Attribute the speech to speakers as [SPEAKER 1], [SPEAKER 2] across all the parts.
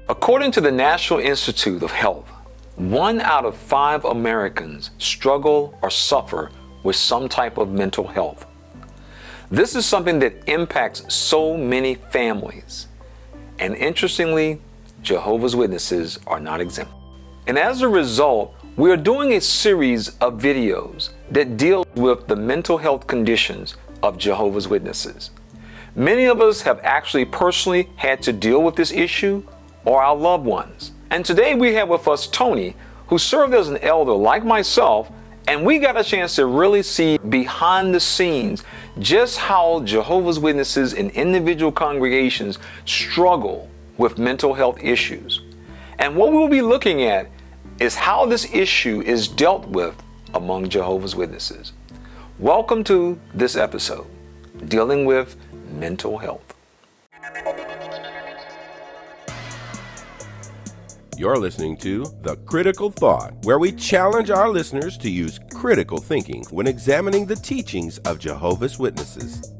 [SPEAKER 1] According to the National Institute of Health, 1 out of 5 Americans struggle or suffer with some type of mental health. This is something that impacts so many families. And interestingly, Jehovah's Witnesses are not exempt. And as a result, we are doing a series of videos that deal with the mental health conditions of Jehovah's Witnesses. Many of us have actually personally had to deal with this issue, or our loved ones. And today we have with us Tony, who served as an elder like myself, and we got a chance to really see behind the scenes just how Jehovah's Witnesses and individual congregations struggle with mental health issues. And what we'll be looking at is how this issue is dealt with among Jehovah's Witnesses. Welcome to this episode, dealing with mental health.
[SPEAKER 2] You're listening to The Critical Thought, where we challenge our listeners to use critical thinking when examining the teachings of Jehovah's Witnesses.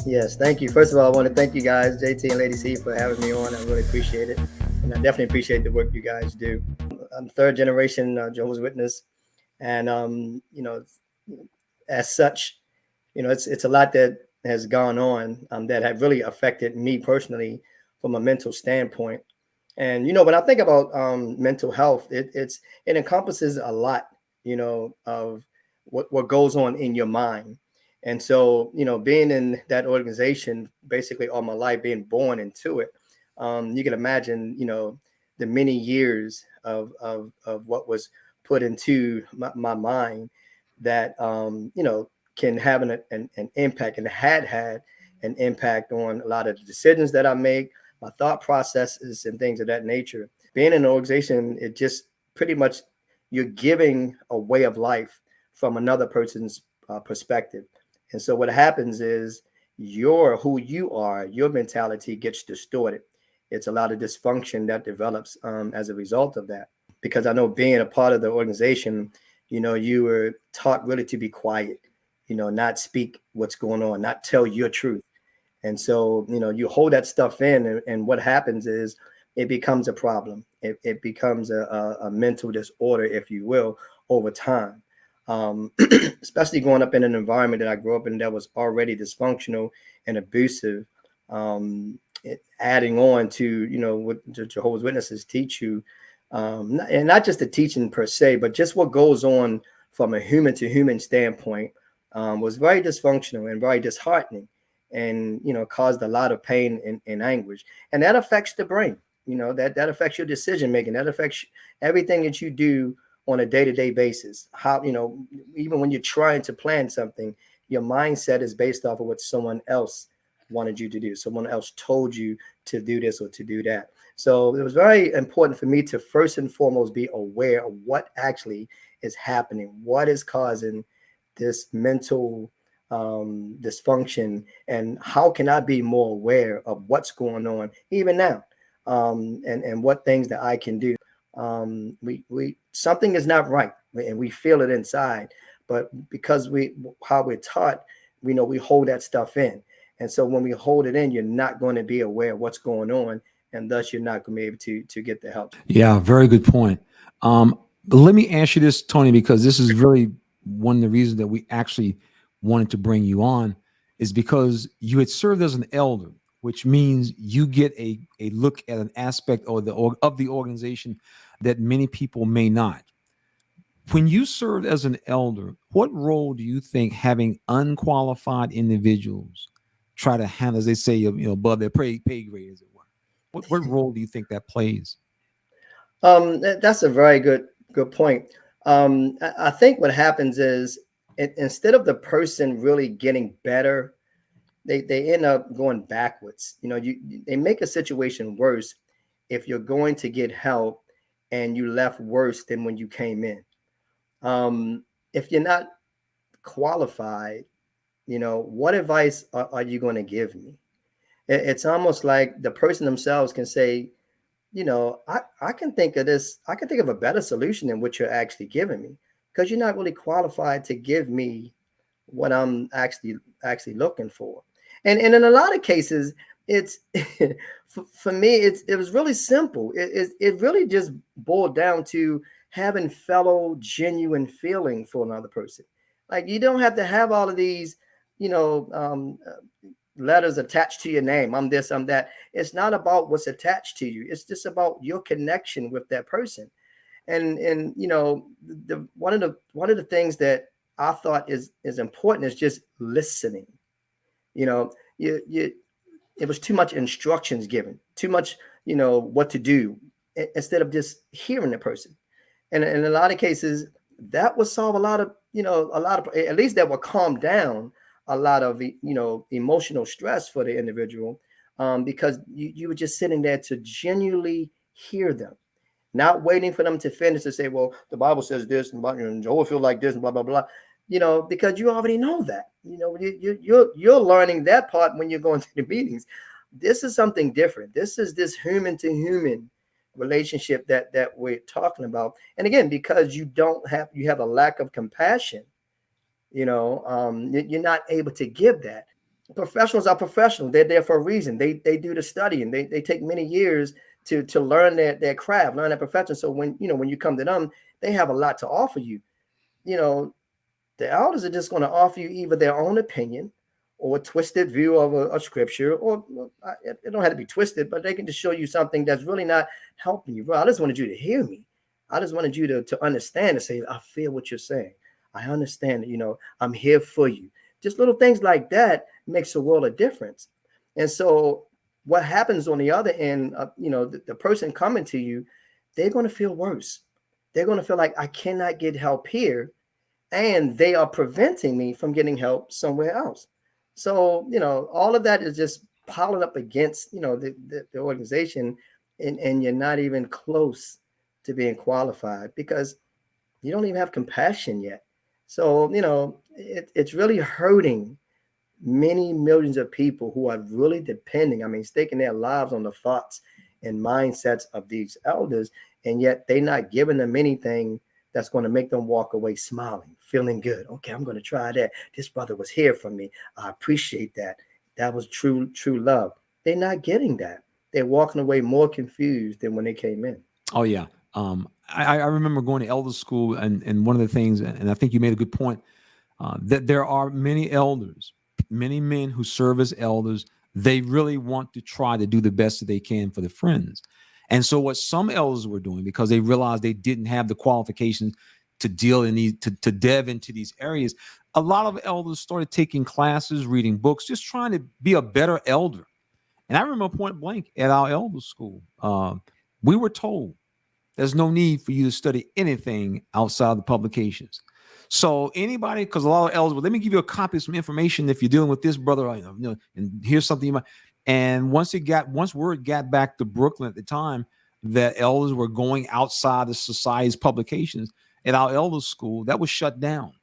[SPEAKER 3] Yes, thank you. First of all, I want to thank you guys, JT and Lady C, for having me on. I really appreciate it. And I definitely appreciate the work you guys do. I'm third generation Jehovah's Witness. And, as such, it's a lot that has gone on that have really affected me personally from a mental standpoint. And, when I think about mental health, it encompasses a lot, of what goes on in your mind. And so, being in that organization basically all my life, being born into it, you can imagine, the many years of what was put into my mind that, can have an impact, and had an impact on a lot of the decisions that I make, my thought processes and things of that nature. Being in an organization, it just pretty much, you're giving a way of life from another person's perspective. And so what happens is who you are, your mentality gets distorted. It's a lot of dysfunction that develops as a result of that. Because I know being a part of the organization, you were taught really to be quiet, not speak what's going on, not tell your truth. And so, you hold that stuff in, and what happens is it becomes a problem. It becomes a mental disorder, if you will, over time. Especially growing up in an environment that I grew up in that was already dysfunctional and abusive, adding on to, what the Jehovah's Witnesses teach you, and not just the teaching per se, but just what goes on from a human to human standpoint, was very dysfunctional and very disheartening, and, caused a lot of pain and anguish. And that affects the brain, that affects your decision making, that affects everything that you do on a day-to-day basis. How, even when you're trying to plan something, your mindset is based off of what someone else wanted you to do. Someone else told you to do this or to do that. So it was very important for me to first and foremost be aware of what actually is happening, what is causing this mental dysfunction, and how can I be more aware of what's going on even now, and what things that I can do. We something is not right, and we feel it inside, but because how we're taught, we hold that stuff in. And so when we hold it in, you're not going to be aware of what's going on, and thus you're not going to be able to get the help.
[SPEAKER 4] Yeah, very good point. Let me ask you this, Tony, because this is really one of the reasons that we actually wanted to bring you on, is because you had served as an elder, which means you get a look at an aspect of the organization that many people may not. When you served as an elder, what role do you think having unqualified individuals try to handle, as they say, above their pay grade, as it were? What role do you think that plays?
[SPEAKER 3] That's a very good point. I think what happens is, instead of the person really getting better, they end up going backwards. They make a situation worse if you're going to get help and you left worse than when you came in. If you're not qualified, what advice are you going to give me? It's almost like the person themselves can say, I can think of this. I can think of a better solution than what you're actually giving me, because you're not really qualified to give me what I'm actually looking for. And in a lot of cases, It's for me, it was really simple. It really just boiled down to having fellow genuine feeling for another person. Like you don't have to have all of these, you know, letters attached to your name. I'm this, I'm that. It's not about what's attached to you. It's just about your connection with that person. And you know, the one of the things that I thought is important is just listening. You know, you it was too much instructions given, too much, you know, what to do instead of just hearing the person. And in a lot of cases, that would solve a lot of, you know, a lot of, at least that would calm down a lot of, you know, emotional stress for the individual, because you were just sitting there to genuinely hear them, not waiting for them to finish to say, well, the Bible says this, and Jehovah feel like this, and blah blah blah. You know, because you already know that. You know, you're learning that part when you're going to the meetings. This is something different. This is this human to human relationship that we're talking about. And again, because you have a lack of compassion, you know, you're not able to give that. Professionals are professionals. They're there for a reason. They do the studying. They take many years to learn their craft, learn their profession. So when, you know, when you come to them, they have a lot to offer you. You know, the elders are just going to offer you either their own opinion or a twisted view of a scripture, or it don't have to be twisted, but they can just show you something that's really not helping you. Bro, I just wanted you to hear me. I just wanted you to understand and say, I feel what you're saying. I understand that, you know, I'm here for you. Just little things like that makes a world of difference. And so what happens on the other end, you know, the person coming to you, they're going to feel worse. They're going to feel like I cannot get help here, and they are preventing me from getting help somewhere else. So, you know, all of that is just piling up against, you know, the organization, and you're not even close to being qualified because you don't even have compassion yet. So, you know, it's really hurting many millions of people who are really depending, I mean, staking their lives on the thoughts and mindsets of these elders, and yet they're not giving them anything that's going to make them walk away smiling, feeling good. Okay, I'm going to try that. This brother was here for me. I appreciate that. That was true love. They're not getting that. They're walking away more confused than when they came in.
[SPEAKER 4] Oh yeah. I remember going to elder school, and one of the things, and I think you made a good point, that there are many elders, many men who serve as elders. They really want to try to do the best that they can for the friends. And so what some elders were doing, because they realized they didn't have the qualifications to deal in these, to dev into these areas, a lot of elders started taking classes, reading books, just trying to be a better elder. And I remember point blank at our elder school, we were told there's no need for you to study anything outside the publications. So anybody, because a lot of elders, well, let me give you a copy of some information if you're dealing with this brother, you know, and here's something you might. And once word got back to Brooklyn at the time that elders were going outside the society's publications at our elder school, that was shut down.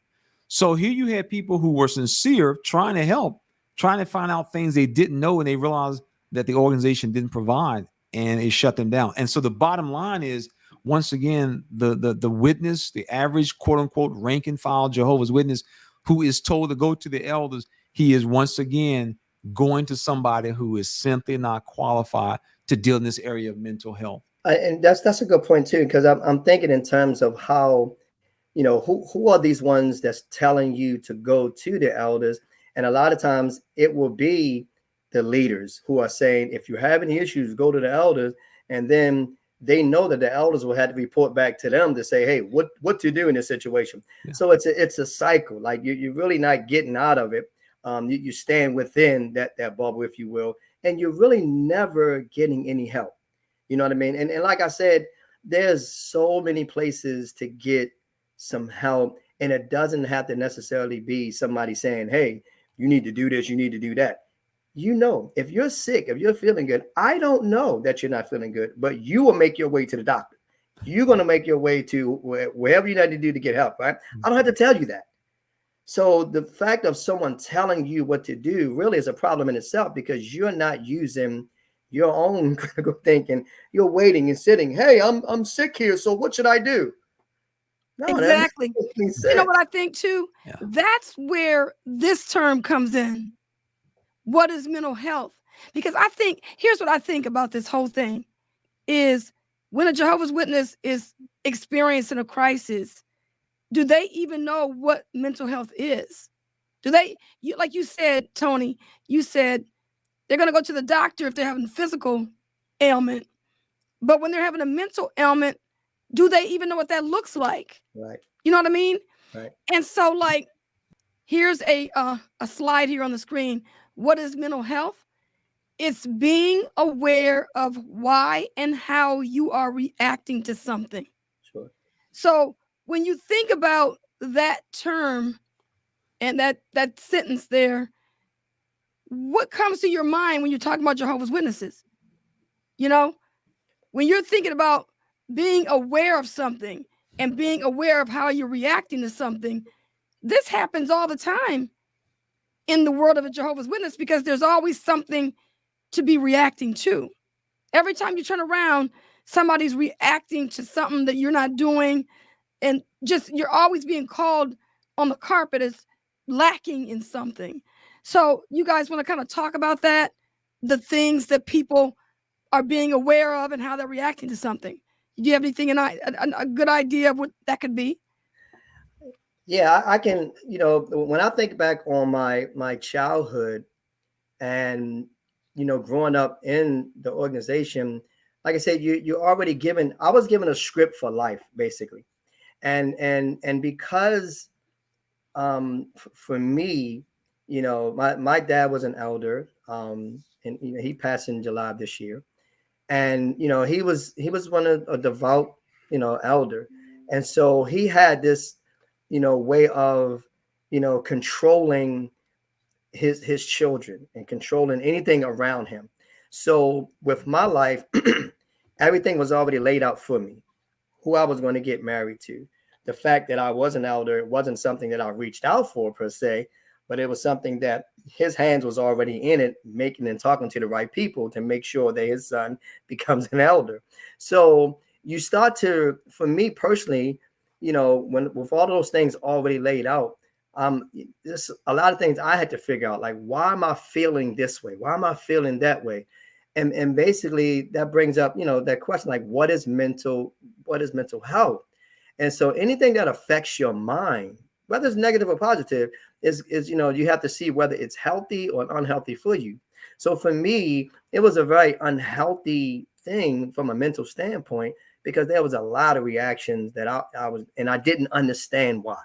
[SPEAKER 4] So here you had people who were sincere, trying to help, trying to find out things they didn't know, and they realized that the organization didn't provide, and it shut them down. And so the bottom line is, once again, the witness, the average quote unquote rank and file Jehovah's Witness, who is told to go to the elders, he is once again going to somebody who is simply not qualified to deal in this area of mental health.
[SPEAKER 3] And that's a good point too, because I'm thinking in terms of how, you know, who are these ones that's telling you to go to the elders? And a lot of times it will be the leaders who are saying, if you have any issues, go to the elders. And then they know that the elders will have to report back to them to say, hey, what to do in this situation. Yeah. So it's a cycle. Like you're really not getting out of it. You stand within that bubble, if you will, and you're really never getting any help. You know what I mean? And like I said, there's so many places to get some help, and it doesn't have to necessarily be somebody saying, hey, you need to do this, you need to do that. You know, if you're sick, if you're feeling good, I don't know that you're not feeling good, but you will make your way to the doctor. You're going to make your way to wherever you need to do to get help, right? I don't have to tell you that. So the fact of someone telling you what to do really is a problem in itself, because you're not using your own critical thinking. You're waiting and sitting. Hey, I'm sick here, so what should I do?
[SPEAKER 5] No, exactly. You know what I think too? Yeah. That's where this term comes in. What is mental health? Because here's what I think about this whole thing is when a Jehovah's Witness is experiencing a crisis, do they even know what mental health is? Do they, like you said, Tony, you said they're going to go to the doctor if they're having a physical ailment. But when they're having a mental ailment, do they even know what that looks like?
[SPEAKER 3] Right.
[SPEAKER 5] You know what I mean?
[SPEAKER 3] Right.
[SPEAKER 5] And so, like, here's a slide here on the screen. What is mental health? It's being aware of why and how you are reacting to something.
[SPEAKER 3] Sure.
[SPEAKER 5] So when you think about that term and that sentence there, what comes to your mind when you're talking about Jehovah's Witnesses? You know, when you're thinking about being aware of something and being aware of how you're reacting to something, this happens all the time in the world of a Jehovah's Witness because there's always something to be reacting to. Every time you turn around, somebody's reacting to something that you're not doing, and just you're always being called on the carpet as lacking in something. So you guys want to kind of talk about that, the things that people are being aware of and how they're reacting to something. Do you have anything a good idea of what that could be?
[SPEAKER 3] Yeah, I can, when I think back on my childhood and, growing up in the organization, like I said, I was given a script for life, basically. And because for me, my dad was an elder, and he passed in July of this year. And he was one of a devout, elder. And so he had this way of controlling his children and controlling anything around him. So with my life, everything was already laid out for me, who I was going to get married to. The fact that I was an elder, it wasn't something that I reached out for per se, but it was something that his hands was already in it, making and talking to the right people to make sure that his son becomes an elder. So you start to, for me personally, when with all those things already laid out, there's a lot of things I had to figure out, like, why am I feeling this way? Why am I feeling that way? And basically that brings up, that question, like, what is mental health? And so anything that affects your mind, whether it's negative or positive, is you have to see whether it's healthy or unhealthy for you. So for me, it was a very unhealthy thing from a mental standpoint, because there was a lot of reactions that I didn't understand why.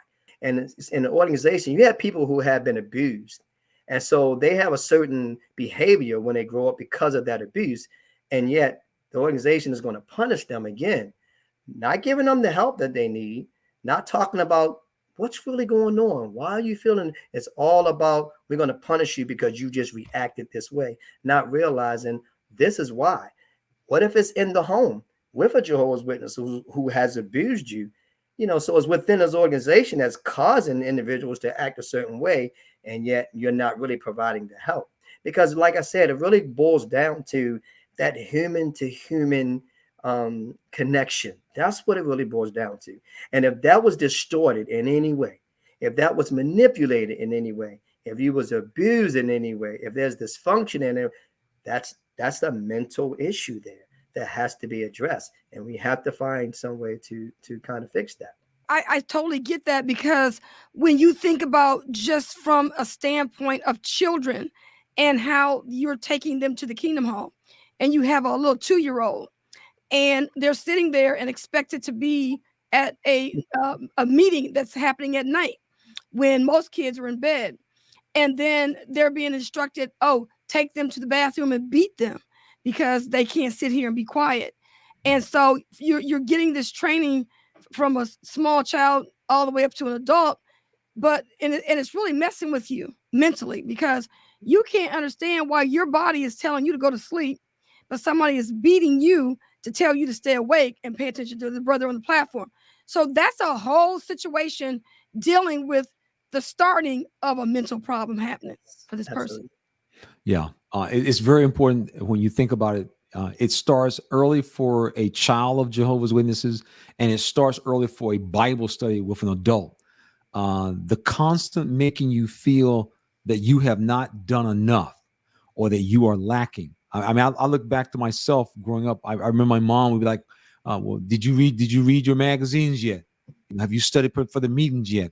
[SPEAKER 3] And in the organization, you have people who have been abused. And so they have a certain behavior when they grow up because of that abuse. And yet the organization is going to punish them again, not giving them the help that they need, not talking about what's really going on. Why are you feeling? It's all about, we're going to punish you because you just reacted this way, not realizing this is why. What if it's in the home with a Jehovah's Witness who has abused you? So it's within this organization that's causing individuals to act a certain way, and yet you're not really providing the help. Because like I said, it really boils down to that human to human connection. That's what it really boils down to. And if that was distorted in any way, if that was manipulated in any way, if you was abused in any way, if there's dysfunction in it, that's a mental issue there that has to be addressed. And we have to find some way to kind of fix that.
[SPEAKER 5] I totally get that, because when you think about just from a standpoint of children and how you're taking them to the Kingdom Hall, and you have a little 2-year-old and they're sitting there and expected to be at a meeting that's happening at night when most kids are in bed. And then they're being instructed, oh, take them to the bathroom and beat them because they can't sit here and be quiet. And so you're getting this training from a small child all the way up to an adult, but it's really messing with you mentally, because you can't understand why your body is telling you to go to sleep, but somebody is beating you to tell you to stay awake and pay attention to the brother on the platform. So that's a whole situation dealing with the starting of a mental problem happening for this person.
[SPEAKER 4] Yeah, it's very important when you think about it. It starts early for a child of Jehovah's Witnesses, and it starts early for a Bible study with an adult. The constant making you feel that you have not done enough, or that you are lacking. I mean, I look back to myself growing up. I remember my mom would be like, well, did you read your magazines yet? Have you studied for the meetings yet?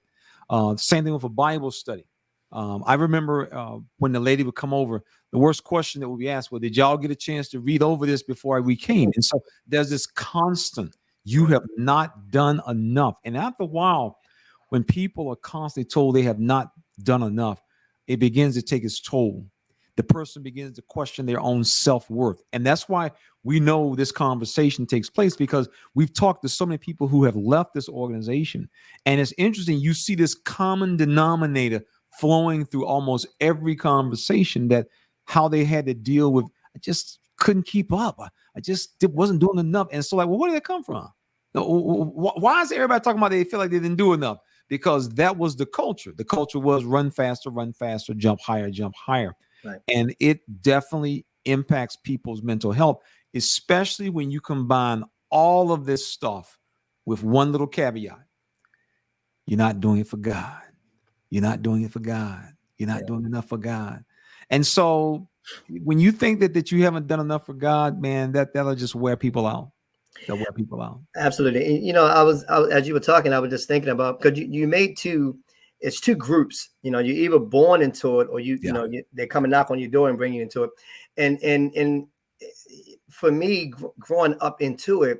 [SPEAKER 4] Same thing with a Bible study. I remember when the lady would come over, the worst question that would be asked, well, did y'all get a chance to read over this before we came? And so there's this constant, you have not done enough. And after a while, when people are constantly told they have not done enough, it begins to take its toll. The person begins to question their own self-worth. And that's why we know this conversation takes place, because we've talked to so many people who have left this organization. And it's interesting, you see this common denominator flowing through almost every conversation, that how they had to deal with, I just couldn't keep up. I just wasn't doing enough. And so like, well, where did that come from? Why is everybody talking about they feel like they didn't do enough? Because that was the culture. The culture was run faster, jump higher, jump higher. Right. And it definitely impacts people's mental health, especially when you combine all of this stuff with one little caveat. You're not doing it for God. You're not doing it for God. You're not doing enough for God. And so when you think that you haven't done enough for God, man, that'll just wear people out. That'll wear people out. Absolutely.
[SPEAKER 3] You know, I was as you were talking, I was just thinking about, because you made it's two groups. You know, you're either born into it, or you know, they come and knock on your door and bring you into it. And for me, growing up into it,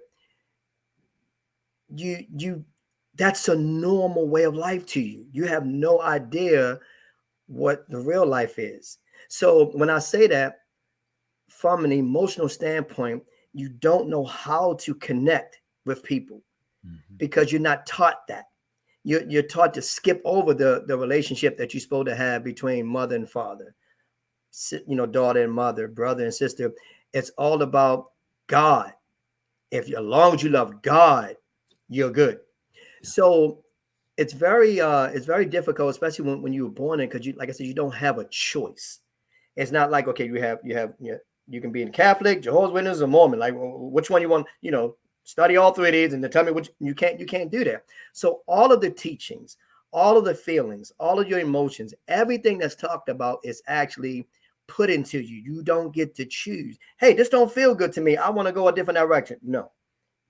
[SPEAKER 3] that's a normal way of life to you. You have no idea what the real life is. So when I say that, from an emotional standpoint, you don't know how to connect with people, because you're not taught that. You're taught to skip over the relationship that you're supposed to have between mother and father, you know, daughter and mother, brother and sister. It's all about God. As long as you love God, you're good. So it's very difficult, especially when you were born in, because like I said, you don't have a choice. It's not like, okay, you can be in Catholic, Jehovah's Witness, or Mormon. Like, which one you want? You know, study all three of these and then tell me which. You can't do that. So all of the teachings, all of the feelings, all of your emotions, everything that's talked about is actually put into you. You don't get to choose. Hey, this don't feel good to me. I want to go a different direction. No,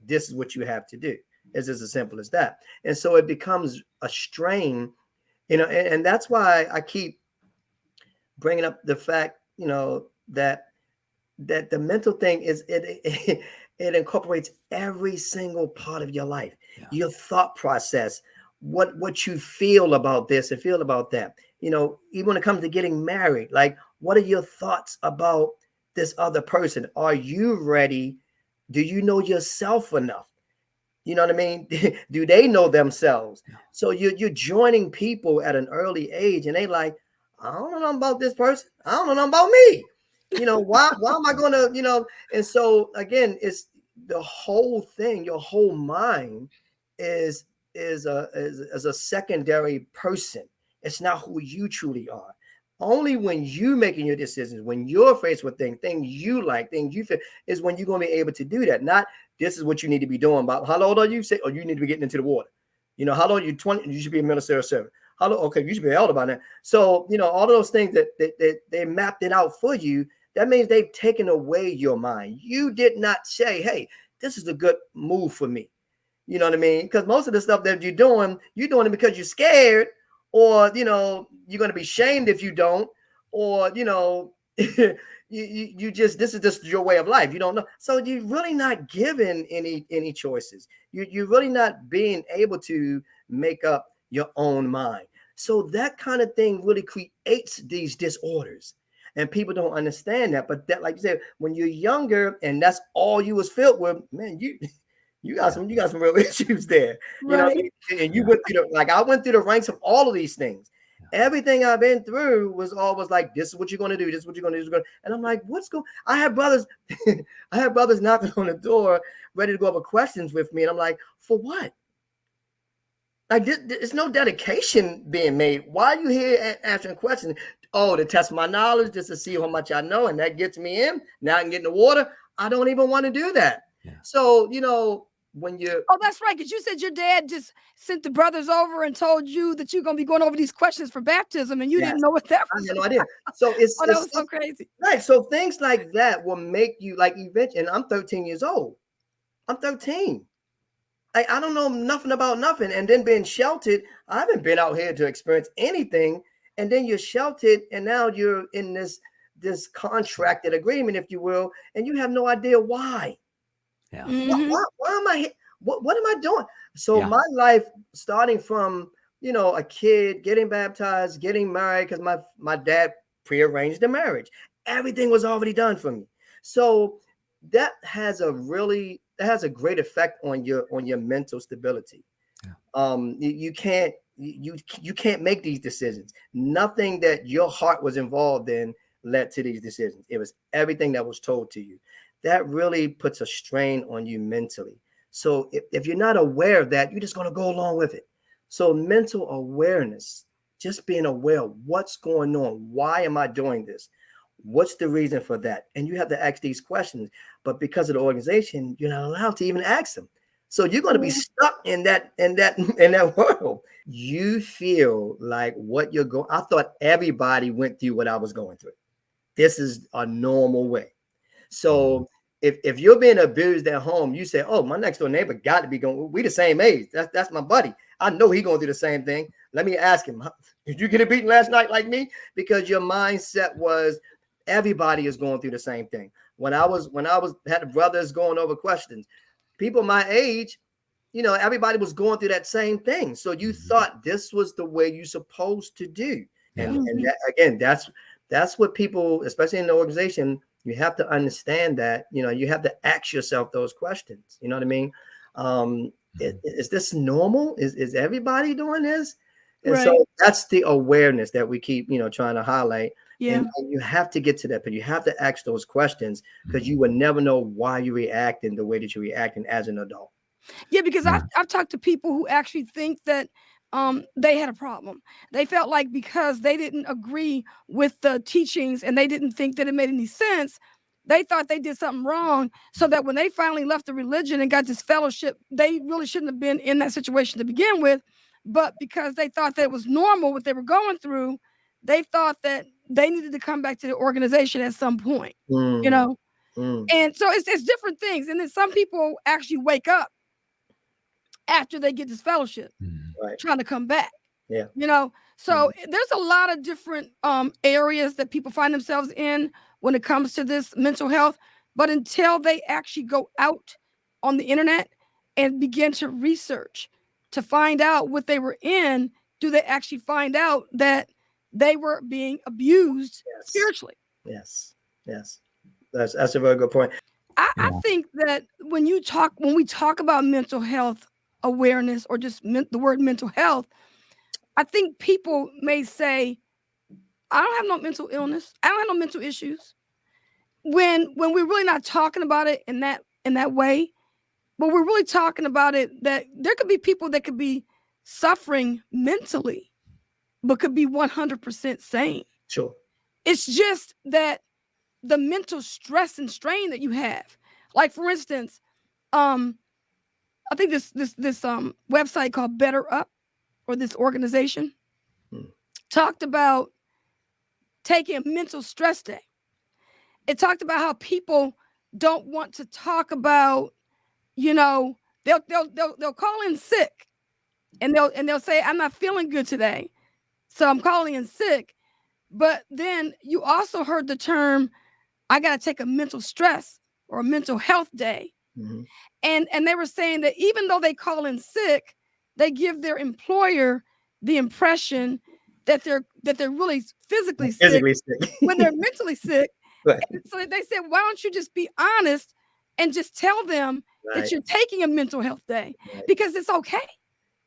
[SPEAKER 3] this is what you have to do. It's just as simple as that. And so it becomes a strain, you know, and that's why I keep bringing up the fact, you know, that the mental thing is it incorporates every single part of your life, your thought process, what you feel about this and feel about that. You know, even when it comes to getting married, like, what are your thoughts about this other person? Are you ready? Do you know yourself enough? You know what I mean? Do they know themselves? So you're joining people at an early age, and they like, I don't know nothing about this person. I don't know nothing about me. You know, why am I going to, you know? And so again, it's the whole thing. Your whole mind is a secondary person. It's not who you truly are. Only when you making your decisions, when you're faced with things you like, things you feel, is when you're going to be able to do that. Not, this is what you need to be doing. About how old are you? Say, oh, you need to be getting into the water. You know, how old are you? 20. You should be a minister or servant. How old? Okay, you should be elder by now. So, you know, all of those things that they mapped it out for you. That means they've taken away your mind. You did not say, hey, this is a good move for me. You know what I mean? Because most of the stuff that you're doing it because you're scared, or, you know, you're going to be shamed if you don't, or, you know, you just, this is just your way of life. You don't know. So you're really not given any choices. You're really not being able to make up your own mind. So that kind of thing really creates these disorders. And people don't understand that. But that, like you said, when you're younger and that's all you was filled with, man, you got some real issues there. Right. You know, and you went through I went through the ranks of all of these things. Everything I've been through was always like, this is what you're going to do. This is what you're going to do. And I'm like, what's going? I have brothers knocking on the door, ready to go over questions with me. And I'm like, for what? Like, there's no dedication being made. Why are you here answering questions? Oh, to test my knowledge, just to see how much I know, and that gets me in. Now I can get in the water. I don't even want to do that. Yeah. So, you know, when you're
[SPEAKER 5] Oh, that's right. Because you said your dad just sent the brothers over and told you that you're going to be going over these questions for baptism, and you
[SPEAKER 3] yes,
[SPEAKER 5] didn't know what that
[SPEAKER 3] I
[SPEAKER 5] was
[SPEAKER 3] had no
[SPEAKER 5] about.
[SPEAKER 3] idea. So it's
[SPEAKER 5] Oh, that was so crazy.
[SPEAKER 3] right. So things like that will make you like eventually. And I'm 13 years old. I'm 13. I don't know nothing about nothing. And then being sheltered, I haven't been out here to experience anything. And then you're sheltered, and now you're in this contracted agreement, if you will, and you have no idea why.
[SPEAKER 4] Yeah.
[SPEAKER 3] Why am I? What am I doing? So
[SPEAKER 4] Yeah.
[SPEAKER 3] my life, starting from a kid, getting baptized, getting married, because my dad prearranged the marriage. Everything was already done for me. So that has a great effect on your mental stability.
[SPEAKER 4] Yeah.
[SPEAKER 3] You can't make these decisions. Nothing that your heart was involved in led to these decisions. It was everything that was told to you. That really puts a strain on you mentally. So if you're not aware of that, you're just going to go along with it. So mental awareness, just being aware of what's going on. Why am I doing this? What's the reason for that? And you have to ask these questions. But because of the organization, you're not allowed to even ask them. So you're going to be stuck in that world. You feel like what you're going. I thought everybody went through what I was going through. This is a normal way. So if you're being abused at home, you say, "Oh, my next door neighbor got to be going. We the same age. That's my buddy. I know he going through the same thing. Let me ask him. Did you get a beating last night like me?" Because your mindset was everybody is going through the same thing. When I had brothers going over questions, people my age, everybody was going through that same thing. So you thought this was the way you're supposed to do. And that, again, that's what people, especially in the organization, you have to understand that, you have to ask yourself those questions. You know what I mean? Is this normal? Is everybody doing this? And so that's the awareness that we keep, trying to highlight.
[SPEAKER 5] Yeah.
[SPEAKER 3] And you have to get to that, but you have to ask those questions because you would never know why you're reacting the way that you're reacting as an adult.
[SPEAKER 5] Yeah, because I've talked to people who actually think that they had a problem. They felt like because they didn't agree with the teachings and they didn't think that it made any sense, they thought they did something wrong. So that when they finally left the religion and got this fellowship, they really shouldn't have been in that situation to begin with. But because they thought that it was normal what they were going through, they thought that they needed to come back to the organization at some point, you know? And so it's different things. And then some people actually wake up after they get this fellowship, trying to come back.
[SPEAKER 3] Yeah.
[SPEAKER 5] So there's a lot of different areas that people find themselves in when it comes to this mental health. But until they actually go out on the internet and begin to research to find out what they were in, do they actually find out that they were being abused spiritually?
[SPEAKER 3] Yes. That's a very good point.
[SPEAKER 5] I think that when we talk about mental health awareness or just the word mental health, I think people may say, I don't have no mental illness. I don't have no mental issues. When we're really not talking about it in that way, but we're really talking about it that there could be people that could be suffering mentally, but could be 100% sane.
[SPEAKER 3] Sure.
[SPEAKER 5] It's just that the mental stress and strain that you have. Like for instance, I think this website called Better Up, or this organization, talked about taking a mental stress day. It talked about how people don't want to talk about, they'll call in sick, and they'll say, I'm not feeling good today, so I'm calling in sick. But then you also heard the term, I got to take a mental stress or a mental health day. And they were saying that even though they call in sick, they give their employer the impression that they're really physically sick when they're mentally sick.
[SPEAKER 3] Right.
[SPEAKER 5] And so they said, why don't you just be honest and just tell them that you're taking a mental health day, because it's okay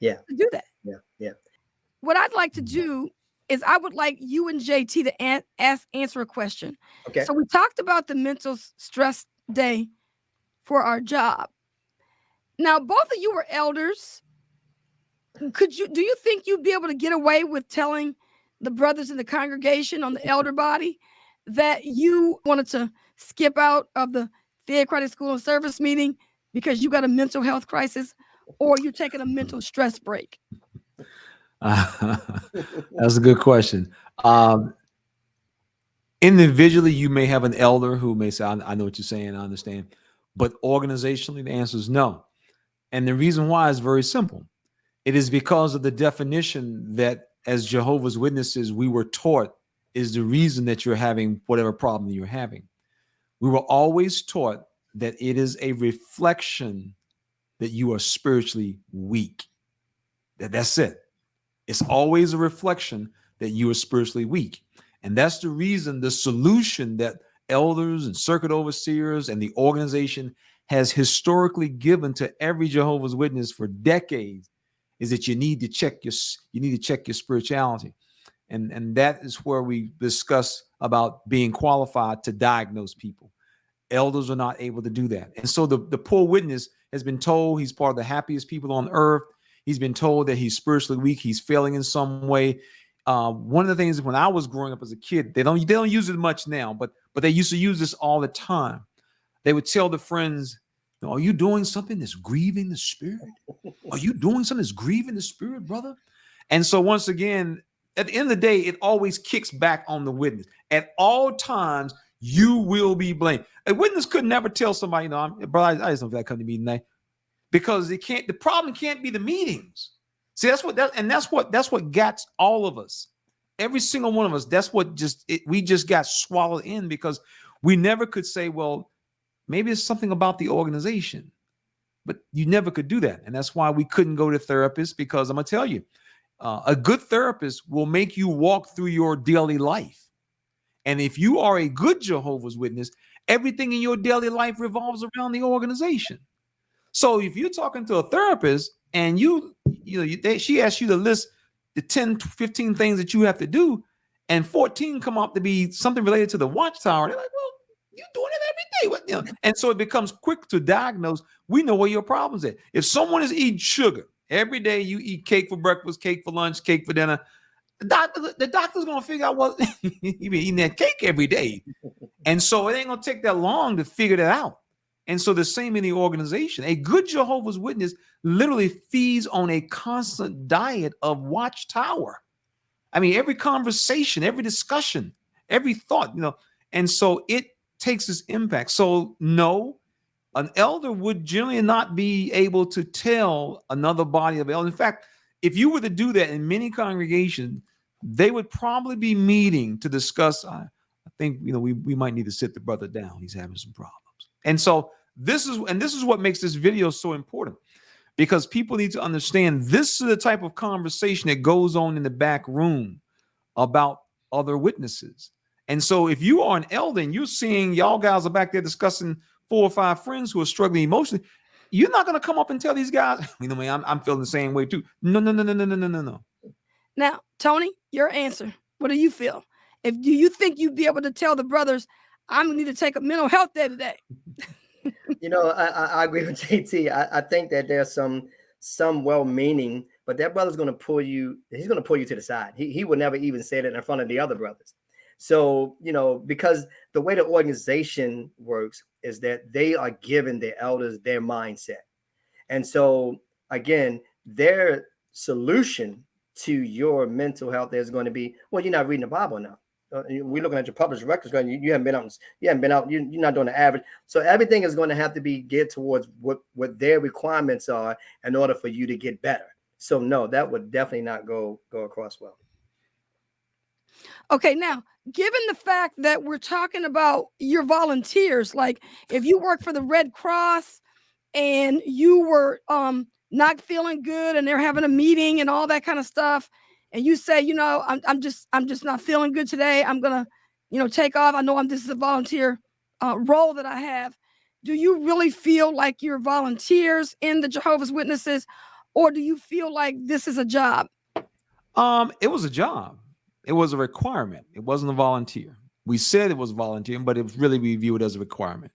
[SPEAKER 5] to do that.
[SPEAKER 3] Yeah.
[SPEAKER 5] What I'd like to do is I would like you and JT to answer a question.
[SPEAKER 3] Okay.
[SPEAKER 5] So we talked about the mental stress day for our job. Now, both of you were elders. Do you think you'd be able to get away with telling the brothers in the congregation on the elder body that you wanted to skip out of the theocratic school and service meeting because you got a mental health crisis, or you're taking a mental stress break?
[SPEAKER 4] That's a good question. Individually, you may have an elder who may say, I know what you're saying, I understand. But organizationally, the answer is no. And the reason why is very simple. It is because of the definition that as Jehovah's Witnesses, we were taught is the reason that you're having whatever problem you're having. We were always taught that it is a reflection that you are spiritually weak. That's it. It's always a reflection that you are spiritually weak. And that's the reason, the solution that elders and circuit overseers and the organization has historically given to every Jehovah's Witness for decades is that you need to check your spirituality. And that is where we discuss about being qualified to diagnose people. Elders are not able to do that. And so the poor witness has been told he's part of the happiest people on earth. He's been told that he's spiritually weak. He's failing in some way. One of the things when I was growing up as a kid, they don't use it much now, but they used to use this all the time. They would tell the friends, "Are you doing something that's grieving the spirit? Are you doing something that's grieving the spirit, brother?" And so once again, at the end of the day, it always kicks back on the witness. At all times, you will be blamed. A witness could never tell somebody, brother, I just don't feel like coming to meeting tonight. Because the problem can't be the meetings. See, that's what got all of us, every single one of us. That's what we just got swallowed in because we never could say, well, maybe it's something about the organization, but you never could do that. And that's why we couldn't go to therapists, because I'm going to tell you, a good therapist will make you walk through your daily life. And if you are a good Jehovah's Witness, everything in your daily life revolves around the organization. So if you're talking to a therapist and she asks you to list the 10, 15 things that you have to do, and 14 come up to be something related to the watchtower, they're like, well, you're doing it every day. And so it becomes quick to diagnose. We know where your problem's at. If someone is eating sugar every day, you eat cake for breakfast, cake for lunch, cake for dinner, the doctor's going to figure out, well, you've been eating that cake every day. And so it ain't going to take that long to figure that out. And so the same in the organization. A good Jehovah's Witness literally feeds on a constant diet of watchtower. I mean, every conversation, every discussion, every thought, and so it takes this impact. So no, an elder would generally not be able to tell another body of elders. In fact, if you were to do that in many congregations, they would probably be meeting to discuss, I think, we might need to sit the brother down. He's having some problems. And so this is what makes this video so important, because people need to understand this is the type of conversation that goes on in the back room about other witnesses. And so if you are an elder and you're seeing y'all guys are back there discussing 4 or 5 friends who are struggling emotionally, you're not going to come up and tell these guys, man, I'm feeling the same way too. No.
[SPEAKER 5] Now, Tony, your answer. What do you feel? Do you think you'd be able to tell the brothers, I'm going to need to take a mental health day today?
[SPEAKER 3] I agree with JT. I think that there's some well-meaning, but that brother's going to pull you. He's going to pull you to the side. He would never even say that in front of the other brothers. So, because the way the organization works is that they are giving the elders their mindset. And so, again, their solution to your mental health is going to be, well, you're not reading the Bible enough. We're looking at your published records. You haven't been out. You're not doing the average. So everything is going to have to be geared towards what their requirements are in order for you to get better. So no, that would definitely not go across well.
[SPEAKER 5] Okay, now, given the fact that we're talking about your volunteers, like if you work for the Red Cross and you were not feeling good and they're having a meeting and all that kind of stuff, and you say, I'm just not feeling good today, I'm gonna, take off. I know this is a volunteer role that I have. Do you really feel like you're volunteers in the Jehovah's Witnesses, or do you feel like this is a job?
[SPEAKER 4] It was a job. It was a requirement. It wasn't a volunteer. We said it was volunteering, but we view it as a requirement.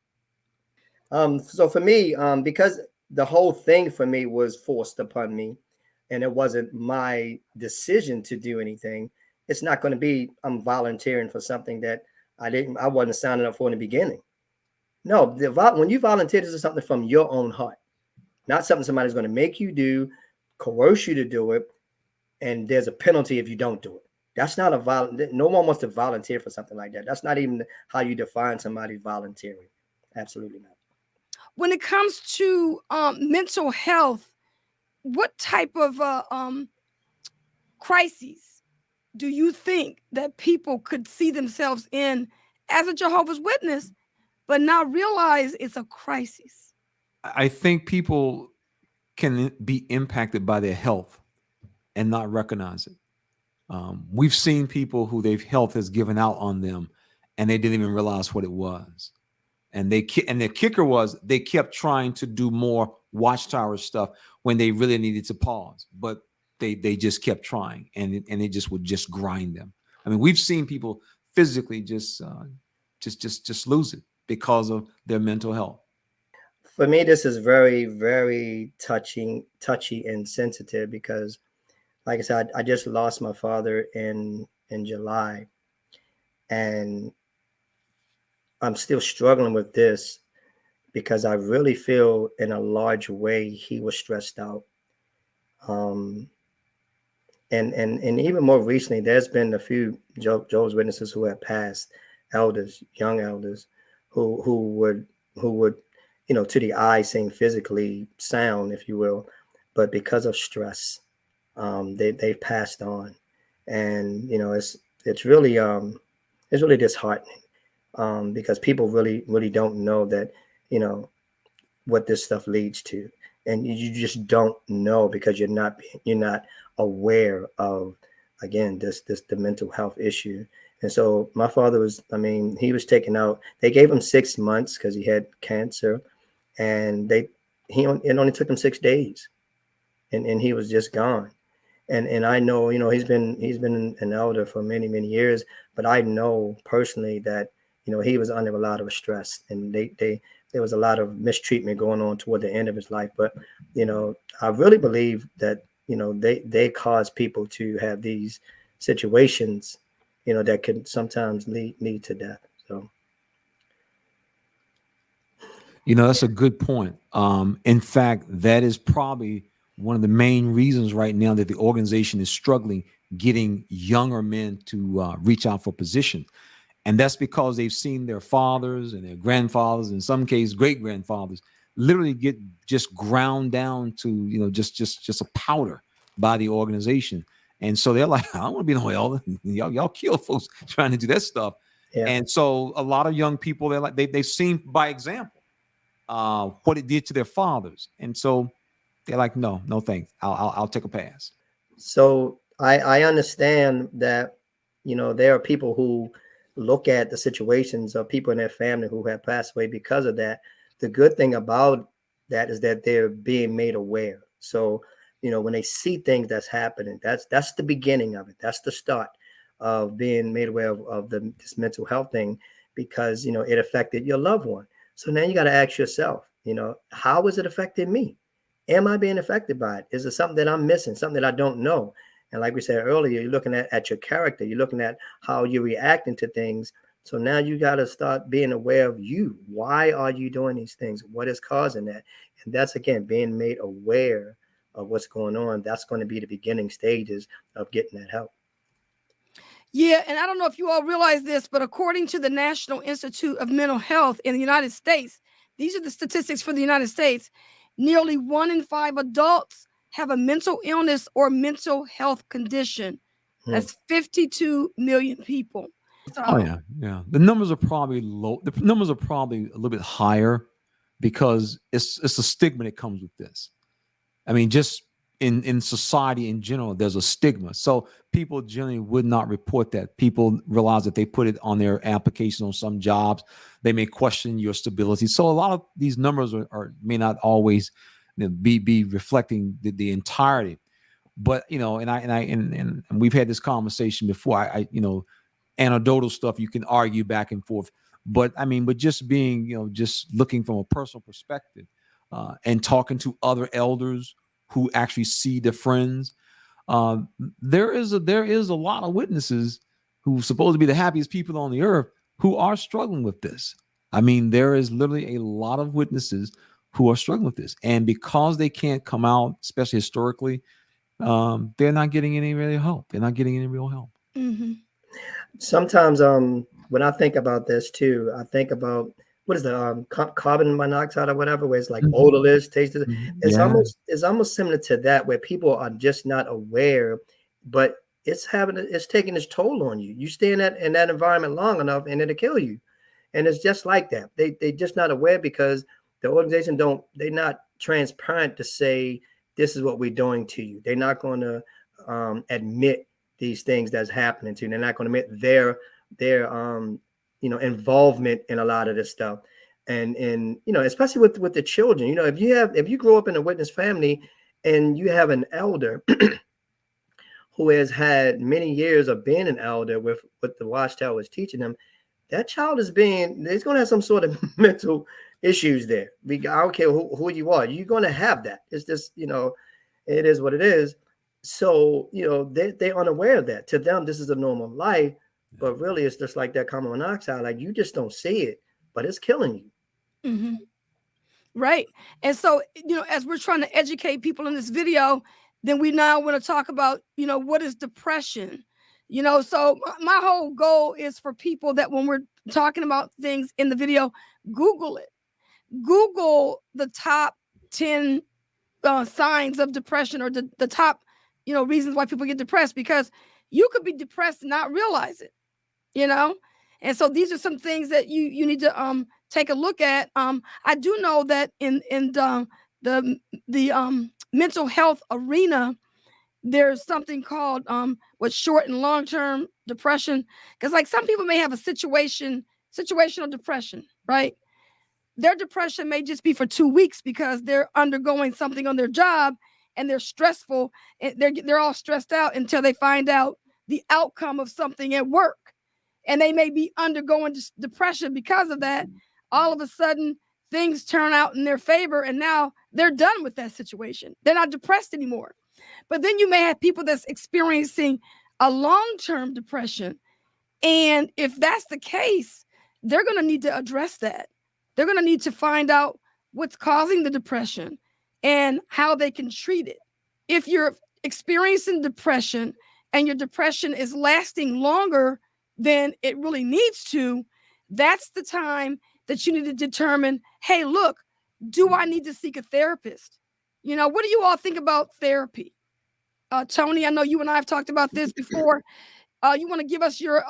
[SPEAKER 3] So for me, because the whole thing for me was forced upon me, and it wasn't my decision to do anything, it's not going to be I'm volunteering for something that I wasn't signing up for in the beginning. No, when you volunteer, this is something from your own heart, not something somebody's going to make you do, coerce you to do it, and there's a penalty if you don't do it. That's not no one wants to volunteer for something like that. That's not even how you define somebody volunteering. Absolutely not.
[SPEAKER 5] When it comes to mental health, what type of crises do you think that people could see themselves in as a Jehovah's Witness, but not realize it's a crisis?
[SPEAKER 4] I think people can be impacted by their health and not recognize it. We've seen people who their health has given out on them, and they didn't even realize what it was. And their kicker was they kept trying to do more watchtower stuff when they really needed to pause, but they just kept trying, and it just would just grind them. I mean, we've seen people physically just lose it because of their mental health.
[SPEAKER 3] For me, this is very, very touchy and sensitive because, like I said, I just lost my father in July, and I'm still struggling with this because I really feel in a large way he was stressed out. And even more recently, there's been a few Jehovah's Witnesses who have passed, elders, young elders, who would, to the eye seem physically sound, if you will, but because of stress, they've passed on, and it's really disheartening. Because people really don't know that, what this stuff leads to. And you just don't know because you're not aware of, again, the mental health issue. And so my father he was taken out. They gave him 6 months because he had cancer, and it only took him 6 days, and he was just gone. And I know, he's been an elder for many, many years, but I know personally that, he was under a lot of stress, and there was a lot of mistreatment going on toward the end of his life. But, I really believe that, they cause people to have these situations, that can sometimes lead to death. So.
[SPEAKER 4] That's a good point. In fact, that is probably one of the main reasons right now that the organization is struggling getting younger men to reach out for position. And that's because they've seen their fathers and their grandfathers, in some cases, great grandfathers, literally get just ground down to, just a powder by the organization. And so they're like, I don't want to be no elder. Y'all kill folks trying to do that stuff. Yeah. And so a lot of young people, they're like, they've seen by example what it did to their fathers. And so they're like, no thanks. I'll take a pass.
[SPEAKER 3] So I understand that, there are people who look at the situations of people in their family who have passed away because of that. The good thing about that is that they're being made aware. So, when they see things that's happening, that's the beginning of it. That's the start of being made aware of this mental health thing, because, it affected your loved one. So now you got to ask yourself, how is it affecting me? Am I being affected by it? Is it something that I'm missing, something that I don't know? And like we said earlier, you're looking at your character. You're looking at how you're reacting to things. So now you got to start being aware of you. Why are you doing these things? What is causing that? And that's, again, being made aware of what's going on. That's going to be the beginning stages of getting that help.
[SPEAKER 5] Yeah, and I don't know if you all realize this, but according to the National Institute of Mental Health in the United States, these are the statistics for the United States, nearly 1 in 5 adults have a mental illness or mental health condition. That's 52 million people. So,
[SPEAKER 4] oh yeah. The numbers are probably low. The numbers are probably a little bit higher because it's a stigma that comes with this. I mean, just in society in general, there's a stigma. So people generally would not report that. People realize that they put it on their application on some jobs. They may question your stability. So a lot of these numbers may not always be reflecting the entirety. But and we've had this conversation before. I anecdotal stuff you can argue back and forth. But just being just looking from a personal perspective and talking to other elders who actually see their friends. There is a lot of witnesses who are supposed to be the happiest people on the earth who are struggling with this. I mean, there is literally a lot of witnesses who are struggling with this. And because they can't come out, especially historically, they're not getting any real help. They're not getting any real help.
[SPEAKER 5] Mm-hmm.
[SPEAKER 3] Sometimes when I think about this too, I think about what is the carbon monoxide or whatever, where it's like
[SPEAKER 4] Mhm.
[SPEAKER 3] odorless, tasteless.
[SPEAKER 4] Mhm.
[SPEAKER 3] It's
[SPEAKER 4] Yeah.
[SPEAKER 3] almost similar to that, where people are just not aware, but it's taking its toll on you. You stay in that environment long enough, and it'll kill you. And it's just like that. They just not aware because the organization they're not transparent to say this is what we're doing to you. They're not going to admit these things that's happening to you. They're not going to admit their involvement in a lot of this stuff. And especially with the children, if you grow up in a witness family and you have an elder who has had many years of being an elder with what the watchtower is teaching them, that child is going to have some sort of mental issues there. I don't care who you are, you're going to have that. It's just, it is what it is. So, they're unaware of that. To them, this is a normal life, but really it's just like that carbon monoxide. Like, you just don't see it, but it's killing you.
[SPEAKER 5] Mm-hmm. Right. And so, as we're trying to educate people in this video, then we now want to talk about, what is depression? So my whole goal is for people that when we're talking about things in the video, Google it. Google the top 10 signs of depression, or the top, reasons why people get depressed, because you could be depressed and not realize it, And so these are some things that you need to take a look at. I do know that in the mental health arena, there's something called what short and long term depression, because like some people may have a situational depression, right? Their depression may just be for 2 weeks because they're undergoing something on their job and they're stressful, and they're all stressed out until they find out the outcome of something at work. And they may be undergoing depression because of that. All of a sudden, things turn out in their favor, and now they're done with that situation. They're not depressed anymore. But then you may have people that's experiencing a long-term depression. And if that's the case, they're going to need to address that. They're going to need to find out what's causing the depression and how they can treat it. If you're experiencing depression and your depression is lasting longer than it really needs to, that's the time that you need to determine, hey, look, do I need to seek a therapist? What do you all think about therapy? Tony, I know you and I have talked about this before. You want to give us your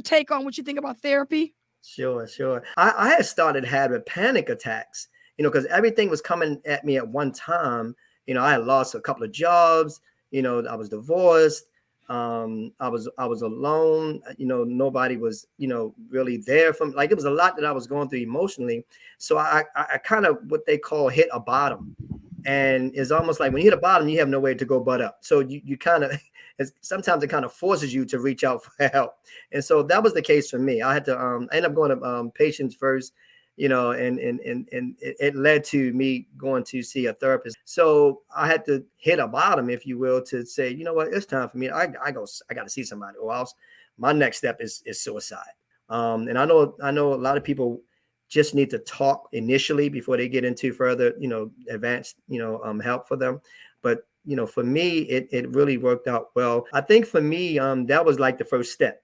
[SPEAKER 5] take on what you think about therapy?
[SPEAKER 3] Sure. I had started having panic attacks, because everything was coming at me at one time. I had lost a couple of jobs. I was divorced. I was alone. Nobody was, really there from, like, it was a lot that I was going through emotionally. So I kind of, what they call, hit a bottom. And it's almost like when you hit a bottom, you have nowhere to go but up. So you kind of, sometimes it kind of forces you to reach out for help. And so that was the case for me. I had to, I ended up going to patients first, and it led to me going to see a therapist. So I had to hit a bottom, if you will, to say, you know what, it's time for me. I got to see somebody, or else my next step is suicide. And I know a lot of people just need to talk initially before they get into further, advanced, help for them. But, for me, it really worked out well. I think for me, that was like the first step,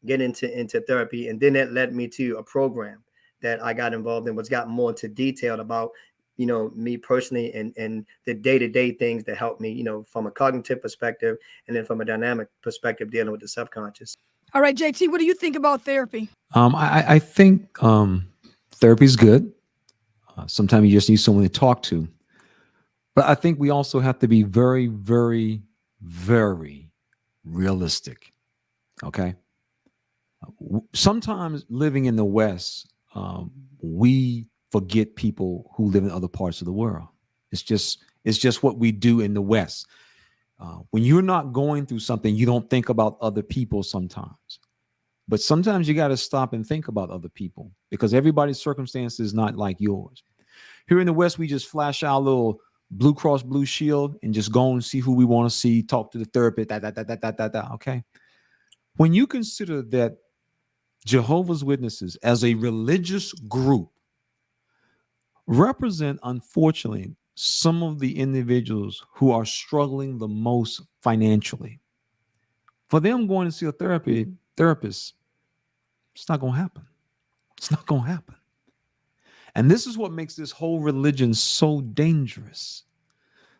[SPEAKER 3] get into therapy. And then it led me to a program that I got involved in, which got more into detail about, me personally and the day-to-day things that help me, from a cognitive perspective, and then from a dynamic perspective, dealing with the subconscious.
[SPEAKER 5] All right, JT, what do you think about therapy?
[SPEAKER 4] I think therapy is good. Sometimes you just need someone to talk to. But I think we also have to be very, very, very realistic. Okay. Sometimes living in the West, we forget people who live in other parts of the world. It's just what we do in the West. When you're not going through something, you don't think about other people sometimes. But sometimes you got to stop and think about other people, because everybody's circumstance is not like yours. Here in the West, we just flash our little Blue Cross Blue Shield and just go and see who we want to see, talk to the therapist, okay? When you consider that Jehovah's Witnesses as a religious group represent, unfortunately, some of the individuals who are struggling the most financially. For them going to see a therapist, it's not going to happen. It's not going to happen. And this is what makes this whole religion so dangerous.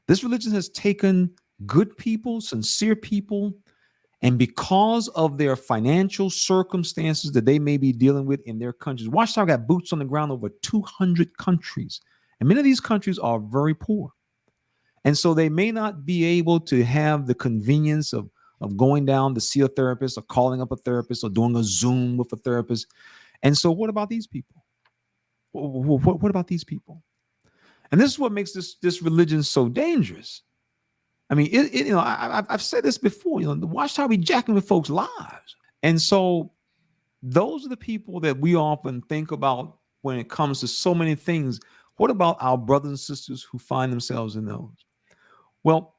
[SPEAKER 4] This religion has taken good people, sincere people, and because of their financial circumstances that they may be dealing with in their countries, Watchtower got boots on the ground over 200 countries. And many of these countries are very poor. And so they may not be able to have the convenience of going down to see a therapist or calling up a therapist or doing a Zoom with a therapist. And so what about these people? What about these people? And this is what makes this religion so dangerous. I mean, I've said this before, the Watchtower be jacking with folks' lives. And so those are the people that we often think about when it comes to so many things. What about our brothers and sisters who find themselves in those? Well,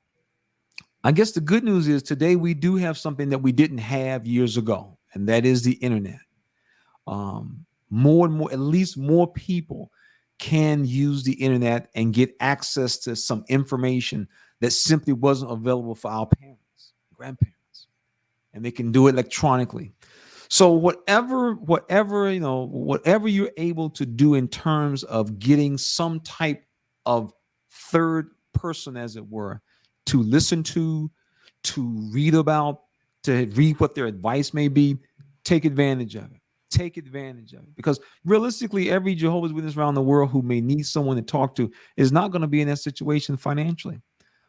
[SPEAKER 4] I guess the good news is today we do have something that we didn't have years ago, and that is the internet. More and more, at least more people can use the internet and get access to some information that simply wasn't available for our parents, grandparents, and they can do it electronically. So whatever you're able to do in terms of getting some type of third person, as it were, to listen to read about, to read what their advice may be, take advantage of it. Take advantage of it, because realistically, every Jehovah's Witness around the world who may need someone to talk to is not going to be in that situation financially.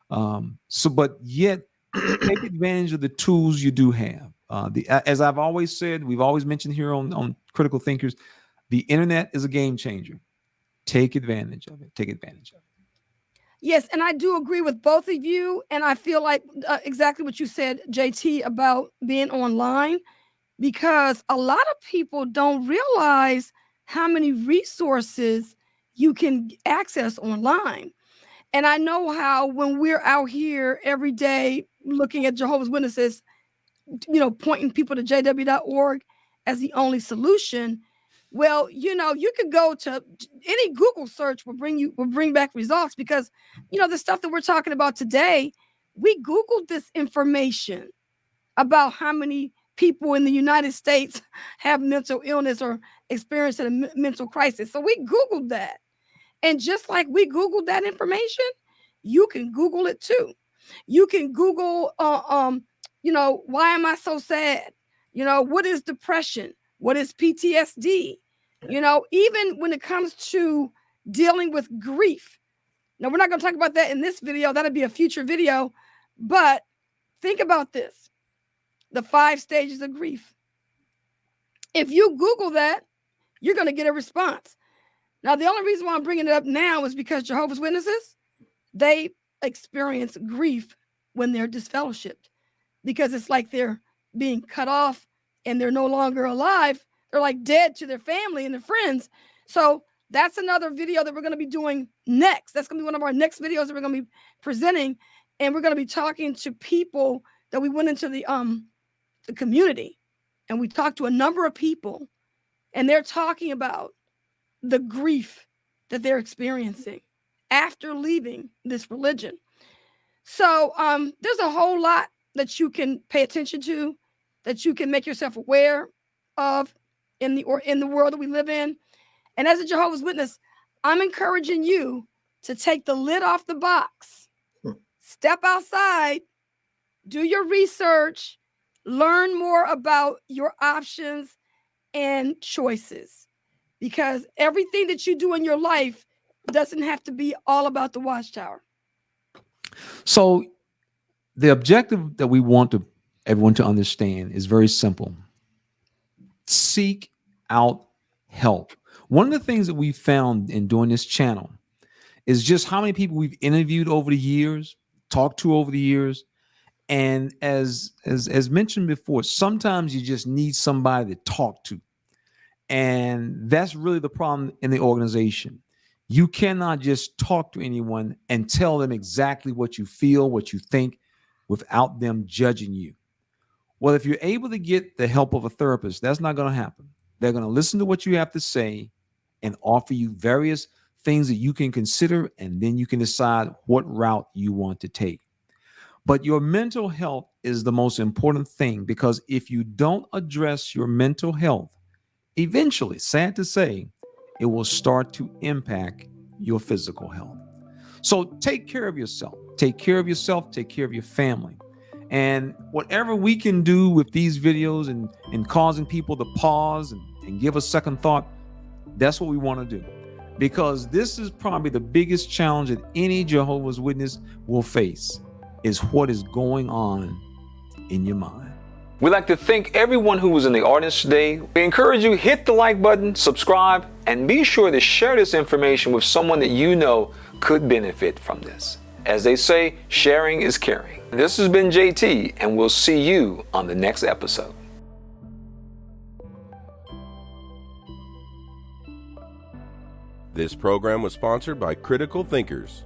[SPEAKER 4] But yet, take advantage of the tools you do have. As I've always said, we've always mentioned here on Critical Thinkers, the internet is a game changer. Take advantage of it. Take advantage of it.
[SPEAKER 5] Yes, and I do agree with both of you, and I feel like exactly what you said, JT, about being online. Because a lot of people don't realize how many resources you can access online. And I know how when we're out here every day looking at Jehovah's Witnesses, pointing people to jw.org as the only solution. Well, you could go to any Google search will bring back results, because, the stuff that we're talking about today, we Googled this information about how many people in the United States have mental illness or experience a mental crisis. So we Googled that. And just like we Googled that information, you can Google it too. You can Google, why am I so sad? What is depression? What is PTSD? Even when it comes to dealing with grief. Now, we're not going to talk about that in this video. That'll be a future video. But think about this. The 5 stages of grief. If you Google that, you're going to get a response. Now, the only reason why I'm bringing it up now is because Jehovah's Witnesses, they experience grief when they're disfellowshipped, because it's like they're being cut off and they're no longer alive. They're like dead to their family and their friends. So that's another video that we're going to be doing next. That's going to be one of our next videos that we're going to be presenting. And we're going to be talking to people that we went into the community, and we talked to a number of people, and they're talking about the grief that they're experiencing after leaving this religion. So there's a whole lot that you can pay attention to, that you can make yourself aware of in the world that we live in. And as a Jehovah's Witness, I'm encouraging you to take the lid off the box, step outside, do your research, learn more about your options and choices, because everything that you do in your life doesn't have to be all about the Watchtower.
[SPEAKER 4] So the objective that we want everyone to understand is very simple. Seek out help. One of the things that we found in doing this channel is just how many people we've interviewed over the years, talked to over the years. And as mentioned before, sometimes you just need somebody to talk to. And that's really the problem in the organization. You cannot just talk to anyone and tell them exactly what you feel, what you think, without them judging you. Well, if you're able to get the help of a therapist, that's not going to happen. They're going to listen to what you have to say and offer you various things that you can consider, and then you can decide what route you want to take. But your mental health is the most important thing, because if you don't address your mental health, eventually, sad to say, it will start to impact your physical health. So take care of yourself. Take care of yourself. Take care of your family. And whatever we can do with these videos and causing people to pause and give a second thought, that's what we want to do. Because this is probably the biggest challenge that any Jehovah's Witness will face, is what is going on in your mind.
[SPEAKER 1] We'd like to thank everyone who was in the audience today. We encourage you, hit the like button, subscribe, and be sure to share this information with someone that you know could benefit from this. As they say, sharing is caring. This has been JT, and we'll see you on the next episode.
[SPEAKER 2] This program was sponsored by Critical Thinkers.